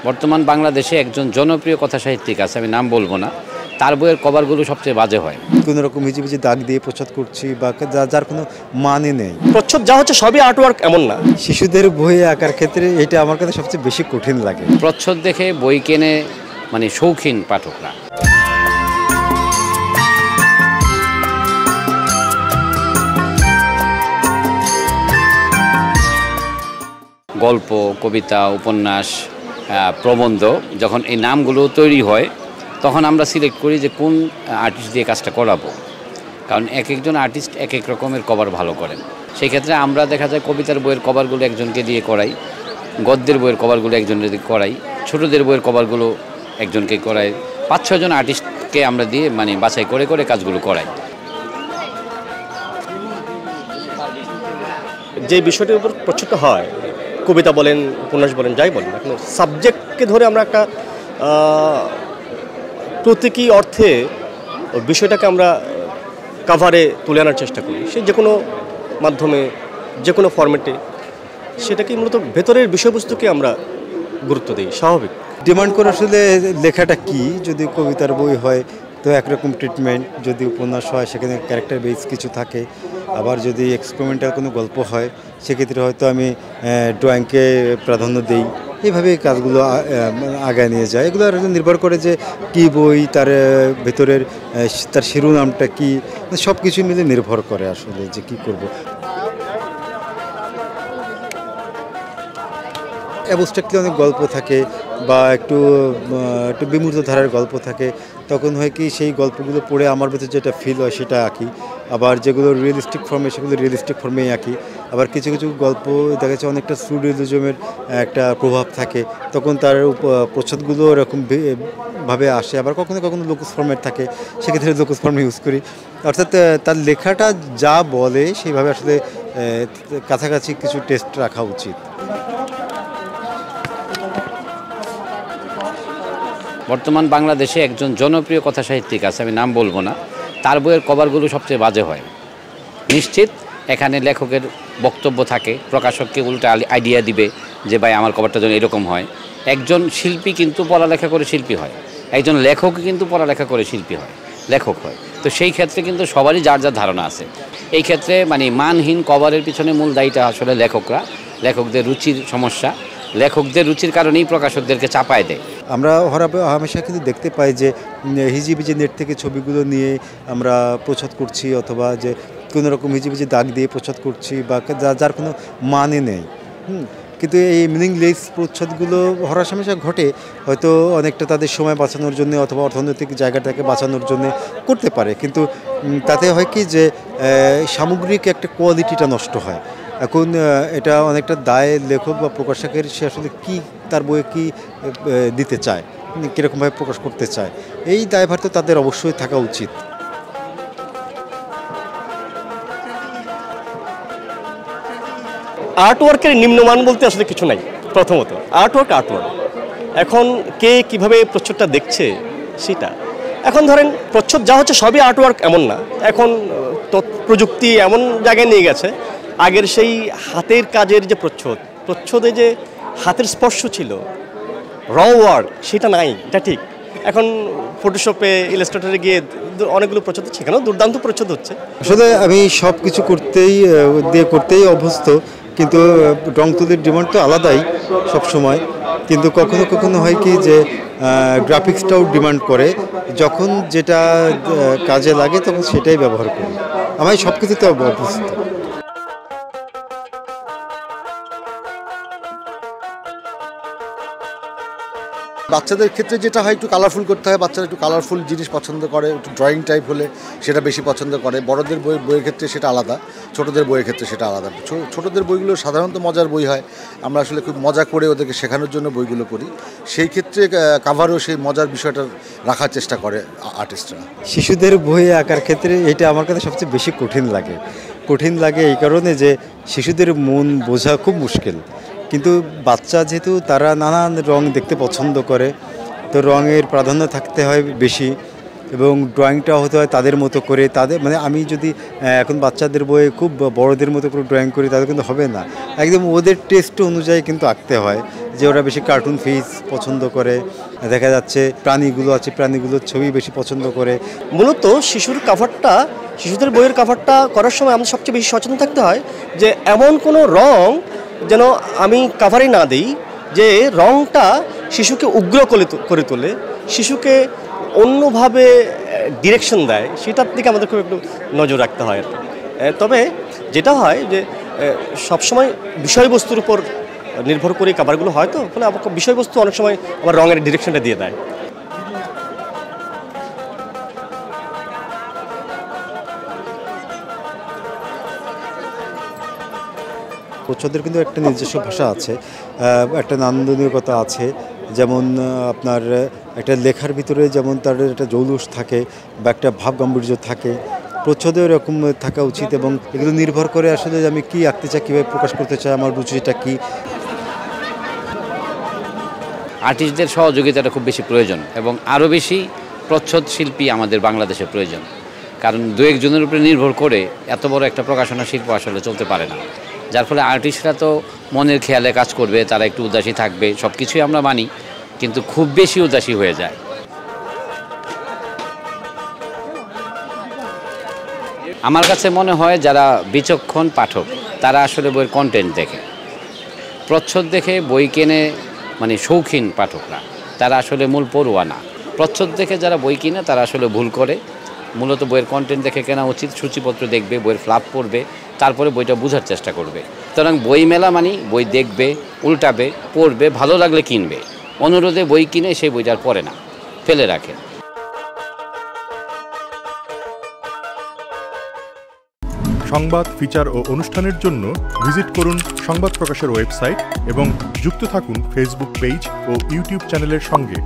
বর্তমান বাংলাদেশে একজন জনপ্রিয় কথাসাহিত্যিক আছে, আমি নাম বলবো না, তার বইয়ের কভারগুলো সবচেয়ে বাজে হয়। কোনো রকম হিজিবিজি দাগ দিয়ে প্রচ্ছদ করছি বা যার কোনো মানে নেই। প্রচ্ছদ যা হচ্ছে সবই আর্টওয়ার্ক এমন না। শিশুদের বই আঁকার ক্ষেত্রে এটা আমার কাছে সবচেয়ে বেশি কঠিন লাগে। প্রচ্ছদ দেখে বই কেনে মানে শৌখিন পাঠকরা। গল্প, কবিতা, উপন্যাস, প্রবন্ধ যখন এই নামগুলো তৈরি হয় তখন আমরা সিলেক্ট করি যে কোন আর্টিস্ট দিয়ে কাজটা করাবো, কারণ এক একজন আর্টিস্ট এক এক রকমের কভার ভালো করেন। সেই ক্ষেত্রে আমরা দেখা যায় কবিতার বইয়ের কভারগুলো একজনকে দিয়ে করাই, গদ্যের বইয়ের কভারগুলো একজনের দিয়ে করাই, ছোটদের বইয়ের কভারগুলো একজনকে করাই, 5-6 জন আর্টিস্টকে আমরা দিয়ে মানে বাছাই করে করে কাজগুলো করাই। যে বিষয়টির উপর প্রচ্ছদ হয়, কবিতা বলেন, উপন্যাস বলেন, যাই বলেন, এখন সাবজেক্টকে ধরে আমরা একটা প্রতীকী অর্থে বিষয়টাকে আমরা কাভারে তুলে আনার চেষ্টা করি, সে যে কোনো মাধ্যমে, যে কোনো ফরম্যাটে, সেটাকে মূলত ভেতরের বিষয়বস্তুকে আমরা গুরুত্ব দিই। স্বাভাবিক ডিমান্ড করে আসলে লেখাটা কি, যদি কবিতার বই হয় তো একরকম ট্রিটমেন্ট, যদি উপন্যাস হয় সেখানে ক্যারেক্টার বেস কিছু থাকে, আবার যদি এক্সপেরিমেন্টাল কোনো গল্প হয় সেক্ষেত্রে হয়তো আমি ড্রয়িংকে প্রাধান্য দিই। এইভাবে কাজগুলো আগায় নিয়ে যায়। এগুলো নির্ভর করে যে কী বই, তার ভেতরের তার শিরোনামটা কী, সব কিছু মিলে নির্ভর করে আসলে যে কী করব। অ্যাবস্ট্রাক্টলি অনেক গল্প থাকে বা একটু বিমূর্ত ধারার গল্প থাকে, তখন হয় কি সেই গল্পগুলো পড়ে আমার ভেতরে যেটা ফিল হয় সেটা আঁকি। আবার যেগুলো রিয়েলিস্টিক ফর্মে সেগুলো রিয়েলিস্টিক ফর্মেই আঁকি। আবার কিছু কিছু গল্প দেখা যাচ্ছে অনেকটা সুরিয়ালিজমের একটা প্রভাব থাকে, তখন তার প্রচ্ছদগুলো এরকম ভাবে আসে। আবার কখনো কখনো লোকস ফর্মেট থাকে, সেক্ষেত্রে লোকস ফর্ম ইউজ করি। অর্থাৎ তার লেখাটা যা বলে সেইভাবে আসলে কাছাকাছি কিছু টেস্ট রাখা উচিত। বর্তমান বাংলাদেশে একজন জনপ্রিয় কথাসাহিত্যিক আছে, আমি নাম বলবো না, তার বইয়ের কভারগুলো সবচেয়ে বাজে হয়। নিশ্চিত এখানে লেখকের বক্তব্য থাকে, প্রকাশককে উল্টা আইডিয়া দিবে যে ভাই আমার কভারটা যেন এরকম হয়। একজন শিল্পী কিন্তু পড়ালেখা করে শিল্পী হয়, একজন লেখক কিন্তু পড়ালেখা করে শিল্পী হয়, লেখক হয়। তো সেই ক্ষেত্রে কিন্তু সবারই যার যার ধারণা আছে। এই ক্ষেত্রে মানে মানহীন কভারের পিছনে মূল দায়ীটা আসলে লেখকরা, লেখকদের রুচির সমস্যা, লেখকদের রুচির কারণেই প্রকাশকদেরকে চাপায় দেয়। আমরা হামেশা কিন্তু দেখতে পাই যে হিজিবিজি নেট থেকে ছবিগুলো নিয়ে আমরা প্রচ্ছদ করছি, অথবা যে কোনো রকম হিজিবিজি দাগ দিয়ে প্রচ্ছদ করছি বা যার কোনো মানে নেই। কিন্তু এই মিনিংলেস প্রচ্ছদগুলো হামেশা ঘটে, হয়তো অনেকটা তাদের সময় বাঁচানোর জন্য অথবা অর্থনৈতিক জায়গাটাকে বাঁচানোর জন্য করতে পারে, কিন্তু তাতে হয় কি যে সামগ্রিক একটা কোয়ালিটিটা নষ্ট হয়। এখন এটা অনেকটা দায় লেখক বা প্রকাশকের, সে আসলে কী তার বইয়ে কী দিতে চায়, কীরকমভাবে প্রকাশ করতে চায়, এই দায়ভার তো তাদের অবশ্যই থাকা উচিত। আর্টওয়ার্কের নিম্নমান বলতে আসলে কিছু নাই। প্রথমত আর্টওয়ার্ক। এখন কে কিভাবে প্রচ্ছদটা দেখছে সেটা। এখন ধরেন প্রচ্ছদ যা হচ্ছে সবই আর্টওয়ার্ক এমন না। এখন প্রযুক্তি এমন জায়গায় নিয়ে গেছে, আগের সেই হাতের কাজের যে প্রচ্ছদে যে হাতের স্পর্শ ছিল, র ওয়ার্ক, সেটা নাই, এটা ঠিক। এখন ফটোশপে, ইলাস্ট্রেটরে গিয়ে অনেকগুলো প্রচ্ছদ হচ্ছে, সেখানেও দুর্দান্ত প্রচ্ছদ হচ্ছে। আসলে আমি সব কিছু করতেই অভ্যস্ত, কিন্তু রং তুলির ডিমান্ড তো আলাদাই সব সময়। কিন্তু কখনো কখনো হয় কি যে গ্রাফিক্সটাও ডিমান্ড করে, যখন যেটা কাজে লাগে তখন সেটাই ব্যবহার করি। আমি সব কিছুতে অভ্যস্ত। বাচ্চাদের ক্ষেত্রে যেটা হয়, একটু কালারফুল করতে হয়। বাচ্চারা একটু কালারফুল জিনিস পছন্দ করে, একটু ড্রয়িং টাইপ হলে সেটা বেশি পছন্দ করে। বড়দের বইয়ের ক্ষেত্রে সেটা আলাদা, ছোটদের বইয়ের ক্ষেত্রে সেটা আলাদা। ছোটদের বইগুলো সাধারণত মজার বই হয়, আমরা আসলে খুব মজা করে ওদেরকে শেখানোর জন্য বইগুলো করি। সেই ক্ষেত্রে কাভারও সেই মজার বিষয়টা রাখার চেষ্টা করে আর্টিস্টরা। শিশুদের বই আঁকার ক্ষেত্রে এটা আমার কাছে সবচেয়ে বেশি কঠিন লাগে এই কারণে যে শিশুদের মন বোঝা খুব মুশকিল। কিন্তু বাচ্চা যেহেতু তারা নানান রং দেখতে পছন্দ করে, তো রঙের প্রাধান্য থাকতে হয় বেশি। এবং ড্রয়িংটা হতে হয় তাদের মতো করে, তাদের মানে আমি যদি এখন বাচ্চাদের বইয়ে খুব বড়দের মতো করে ড্রয়িং করি তাদের কিন্তু হবে না, একদম ওদের টেস্ট অনুযায়ী কিন্তু আঁকতে হয়। যে ওরা বেশি কার্টুন ফেস পছন্দ করে, দেখা যাচ্ছে প্রাণীগুলো আছে প্রাণীগুলোর ছবি বেশি পছন্দ করে। মূলত শিশুদের বইয়ের কাভারটা করার সময় আমাদের সবচেয়ে বেশি সচেতন থাকতে হয় যে এমন কোনো রং যেন আমি কাভারে না দিই যে রংটা শিশুকে উগ্র করে তোলে, শিশুকে অন্যভাবে ডিরেকশন দেয়, সেটার দিকে আমাদের খুব একটু নজর রাখতে হয়। তবে যেটা হয় যে সবসময় বিষয়বস্তুর উপর নির্ভর করে কাভারগুলো হয়, তো ফলে বিষয়বস্তু অনেক সময় আমার রঙের ডিরেকশনটা দিয়ে দেয়। প্রচ্ছদের কিন্তু একটা নিজস্ব ভাষা আছে, একটা নান্দনিকতা আছে। যেমন আপনার একটা লেখার ভিতরে যেমন তার একটা জৌলুস থাকে বা একটা ভাব গাম্ভীর্য থাকে, প্রচ্ছদেও এরকম থাকা উচিত। এবং এগুলো নির্ভর করে আসলে আমি কী আঁকতে চাই, কীভাবে প্রকাশ করতে চাই, আমার রুচিটা কী। আর্টিস্টদের সহযোগিতাটা খুব বেশি প্রয়োজন এবং আরও বেশি প্রচ্ছদ শিল্পী আমাদের বাংলাদেশে প্রয়োজন, কারণ দু একজনের উপরে নির্ভর করে এত বড় একটা প্রকাশনা শিল্প আসলে চলতে পারে না। যার ফলে আর্টিস্টরা তো মনের খেয়ালে কাজ করবে, তারা একটু উদাসী থাকবে, সব কিছুই আমরা মানি, কিন্তু খুব বেশি উদাসী হয়ে যায়। আমার কাছে মনে হয় যারা বিচক্ষণ পাঠক তারা আসলে বইয়ের কন্টেন্ট দেখে, প্রচ্ছদ দেখে বই কেনে মানে শৌখিন পাঠকরা, তারা আসলে মূল পড়ুয়া না। প্রচ্ছদ দেখে যারা বই কিনে তারা আসলে ভুল করে, মূলত বইয়ের কন্টেন্ট দেখে কেনা উচিত। সূচিপত্র দেখবে, বইয়ের ফ্লাপ পড়বে, তারপরে বইটা বোঝার চেষ্টা করবে। সুতরাং বই মেলা মানে বই দেখবে, উল্টাবে, পড়বে, ভালো লাগলে কিনবে। অনুরোধে বই কিনে সেই বইটা আর পড়ে না, ফেলে রাখে। সংবাদ, ফিচার ও অনুষ্ঠানের জন্য ভিজিট করুন সংবাদ প্রকাশের ওয়েবসাইট এবং যুক্ত থাকুন ফেসবুক পেজ ও ইউটিউব চ্যানেলের সঙ্গে।